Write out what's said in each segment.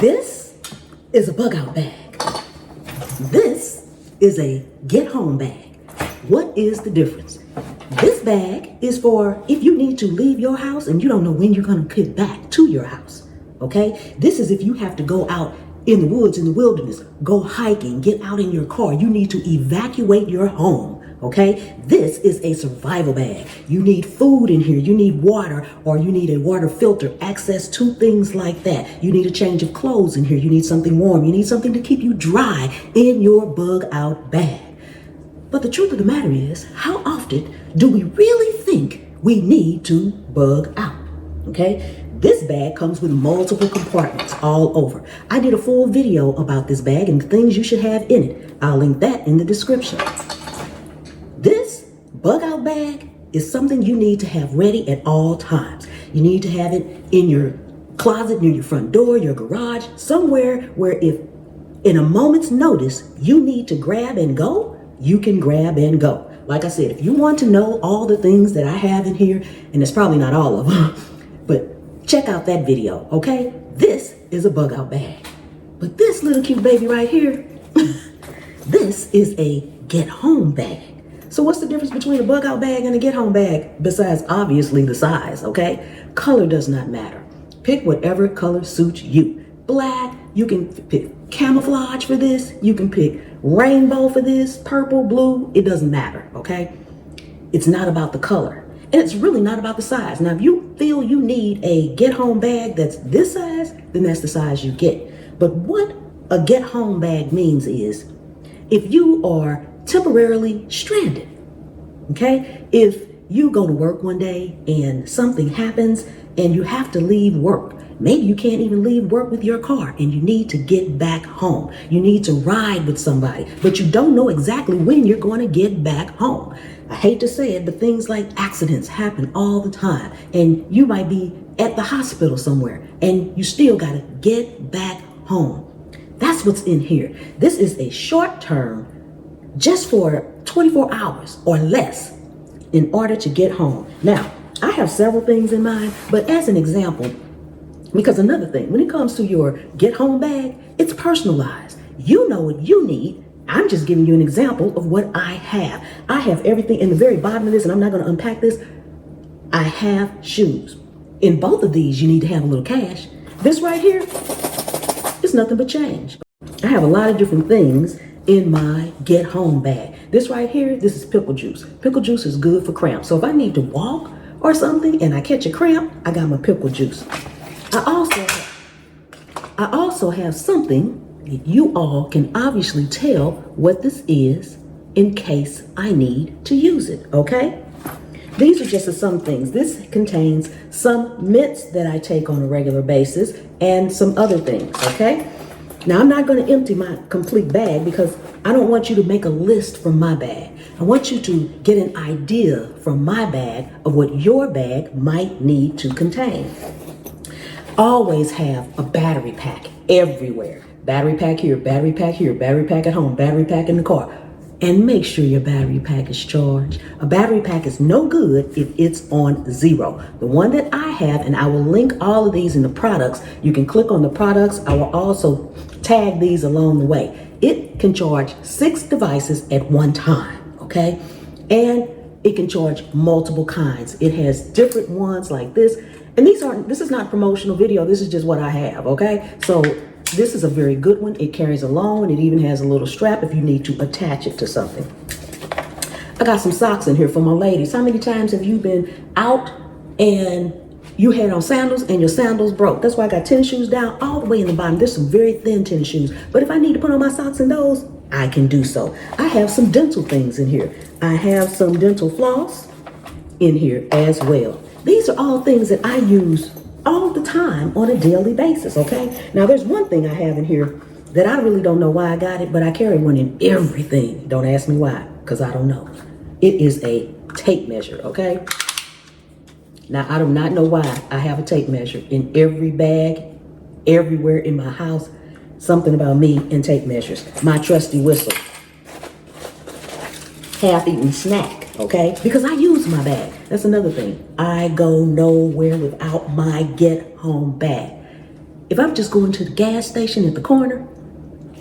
This is a bug out bag. This is a get home bag. What is the difference? This bag is for if you need to leave your house and you don't know when you're going to get back to your house. Okay? This is if you have to go out in the woods, in the wilderness, go hiking, get out in your car. You need to evacuate your home. Okay? This is a survival bag. You need food in here. You need water, or you need a water filter, access to things like that. You need a change of clothes in here. You need something warm. You need something to keep you dry in your bug out bag. But the truth of the matter is, how often do we really think we need to bug out? Okay? This bag comes with multiple compartments all over. I did a full video about this bag and the things you should have in it. I'll link that in the description. This bug out bag is something you need to have ready at all times. You need to have it in your closet, near your front door, your garage, somewhere where if in a moment's notice you need to grab and go, you can grab and go. Like I said, if you want to know all the things that I have in here, and it's probably not all of them, but check out that video, okay? This is a bug out bag. But this little cute baby right here, this is a get home bag. So what's the difference between a bug out bag and a get home bag? Besides obviously the size, okay? Color does not matter. Pick whatever color suits you. Black, you can pick camouflage for this. You can pick rainbow for this, purple, blue, it doesn't matter, okay? It's not about the color. And it's really not about the size. Now, if you feel you need a get home bag that's this size, then that's the size you get. But what a get home bag means is if you are temporarily stranded, okay? If you go to work one day and something happens and you have to leave work, maybe you can't even leave work with your car and you need to get back home. You need to ride with somebody, but you don't know exactly when you're going to get back home. I hate to say it, but things like accidents happen all the time, and you might be at the hospital somewhere and you still got to get back home. That's what's in here. This is a short term, just for 24 hours or less in order to get home. Now, I have several things in mind, but as an example, because another thing, when it comes to your get home bag, it's personalized. You know what you need. I'm just giving you an example of what I have. I have everything in the very bottom of this, and I'm not going to unpack this. I have shoes. In both of these, you need to have a little cash. This right here is nothing but change. I have a lot of different things in my get home bag. This right here, this is pickle juice. Pickle juice is good for cramps. So if I need to walk or something and I catch a cramp, I got my pickle juice. I also have something that you all can obviously tell what this is in case I need to use it, okay? These are just some things. This contains some mints that I take on a regular basis and some other things, okay? Now, I'm not going to empty my complete bag because I don't want you to make a list from my bag. I want you to get an idea from my bag of what your bag might need to contain. Always have a battery pack everywhere. Battery pack here, battery pack here, battery pack at home, battery pack in the car. And make sure your battery pack is charged. A battery pack is no good if it's on 0. The one that I have, and I will link all of these in the products. You can click on the products. I will also tag these along the way. It can charge 6 devices at one time, okay? And it can charge multiple kinds. It has different ones like this. And this is not a promotional video. This is just what I have, okay? So this is a very good one. It carries along, and it even has a little strap if you need to attach it to something. I got some socks in here for my ladies. How many times have you been out and you had on sandals and your sandals broke? That's why I got tennis shoes down all the way in the bottom. There's some very thin tennis shoes, but if I need to put on my socks in those, I can do so. I have some dental things in here. I have some dental floss in here as well. These are all things that I use all the time on a daily basis, okay? Now, there's one thing I have in here that I really don't know why I got it, but I carry one in everything. Don't ask me why, because I don't know. It is a tape measure, okay? Now, I do not know why I have a tape measure in every bag, everywhere in my house. Something about me and tape measures. My trusty whistle. Half-eaten snack, okay? Because I use my bag. That's another thing. I go nowhere without my get home bag. If I'm just going to the gas station at the corner,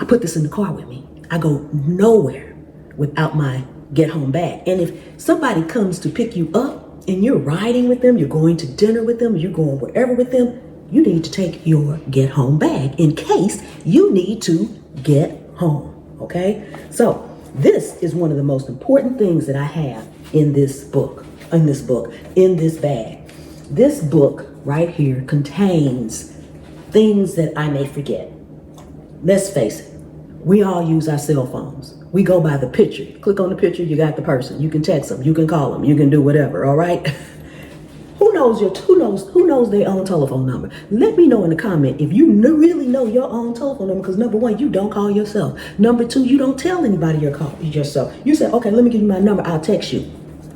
I put this in the car with me. I go nowhere without my get home bag. And if somebody comes to pick you up and you're riding with them, you're going to dinner with them, you're going wherever with them, you need to take your get home bag in case you need to get home, okay? So this is one of the most important things that I have in this bag. This book right here contains things that I may forget. Let's face it, we all use our cell phones. We go by the picture. Click on the picture, you got the person. You can text them, you can call them, you can do whatever, all right? Who knows their own telephone number? Let me know in the comment if you really know your own telephone number, because number one, you don't call yourself. Number two, you don't tell anybody you're calling yourself. You say, okay, let me give you my number, I'll text you.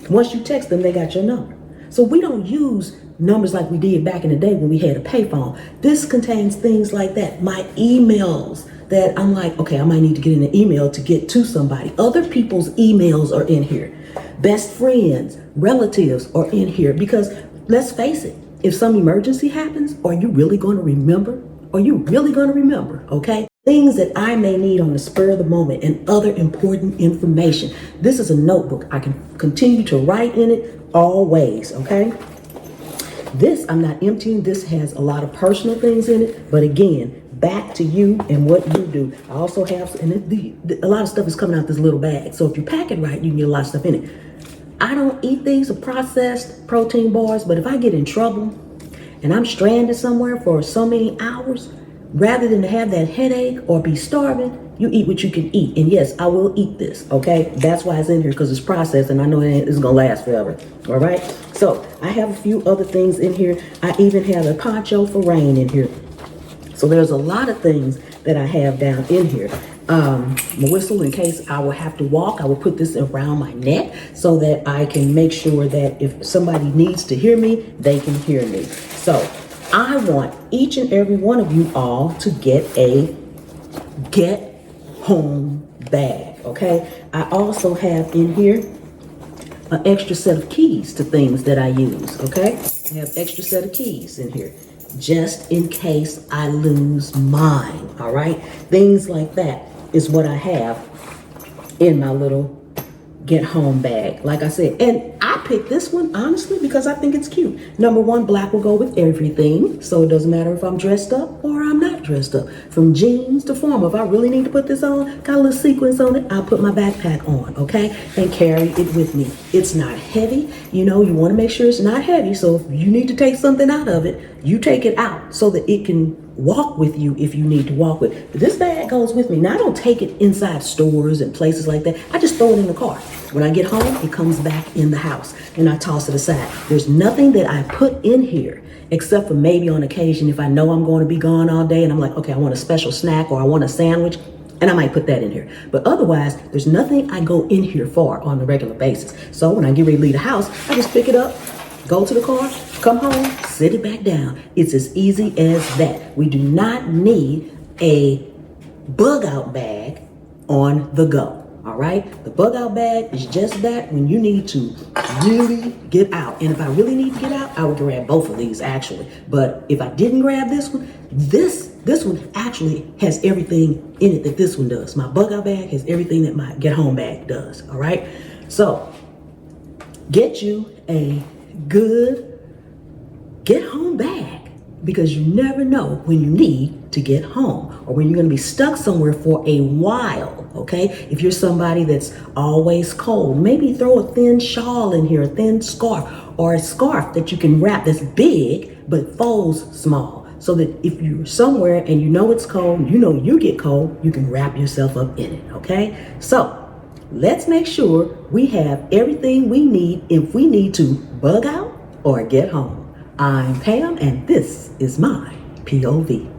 Once you text them, they got your number. So we don't use numbers like we did back in the day when we had a payphone. This contains things like that. My emails that I'm like, okay, I might need to get in an email to get to somebody. Other people's emails are in here. Best friends, relatives are in here, because let's face it, if some emergency happens, are you really going to remember? Are you really going to remember, okay? Things that I may need on the spur of the moment and other important information. This is a notebook. I can continue to write in it always, okay? This, I'm not emptying. This has a lot of personal things in it, but again, back to you and what you do. I also have, and a lot of stuff is coming out this little bag. So if you pack it right, you can get a lot of stuff in it. I don't eat these processed protein bars, but if I get in trouble and I'm stranded somewhere for so many hours, rather than to have that headache or be starving, you eat what you can eat. And yes, I will eat this, okay? That's why it's in here, because it's processed and I know it's gonna last forever, all right? So I have a few other things in here. I even have a poncho for rain in here. So there's a lot of things that I have down in here. My whistle, in case I will have to walk, I will put this around my neck so that I can make sure that if somebody needs to hear me, they can hear me. So I want each and every one of you all to get a get home bag, okay? I also have in here an extra set of keys to things that I use, okay? I have extra set of keys in here, just in case I lose mine, all right? Things like that is what I have in my little get home bag, like I said. And I picked this one, honestly, because I think it's cute. Number one, black will go with everything, so it doesn't matter if I'm dressed up or I'm not dressed up. From jeans to formal, if I really need to put this on, got a little sequence on it, I'll put my backpack on, okay? And carry it with me. It's not heavy. You know, you want to make sure it's not heavy, so if you need to take something out of it, you take it out so that it can walk with you if you need to walk with. But this bag goes with me. Now, I don't take it inside stores and places like that. I just throw it in the car. When I get home, it comes back in the house and I toss it aside. There's nothing that I put in here except for maybe on occasion if I know I'm going to be gone all day and I'm like, okay, I want a special snack or I want a sandwich, and I might put that in here. But otherwise, there's nothing I go in here for on a regular basis. So when I get ready to leave the house, I just pick it up, go to the car, come home, sit it back down. It's as easy as that. We do not need a bug out bag on the go, all right? The bug out bag is just that when you need to really get out. And if I really need to get out, I would grab both of these actually. But if I didn't grab this one, this one actually has everything in it that this one does. My bug out bag has everything that my get home bag does, all right? So get you a good get home bag, because you never know when you need to get home or when you're going to be stuck somewhere for a while, okay? If you're somebody that's always cold, maybe throw a thin shawl in here, a thin scarf, or a scarf that you can wrap that's big but folds small, so that if you're somewhere and you know it's cold, you know you get cold, you can wrap yourself up in it, okay? So let's make sure we have everything we need if we need to bug out or get home. I'm Pam, and this is my POV.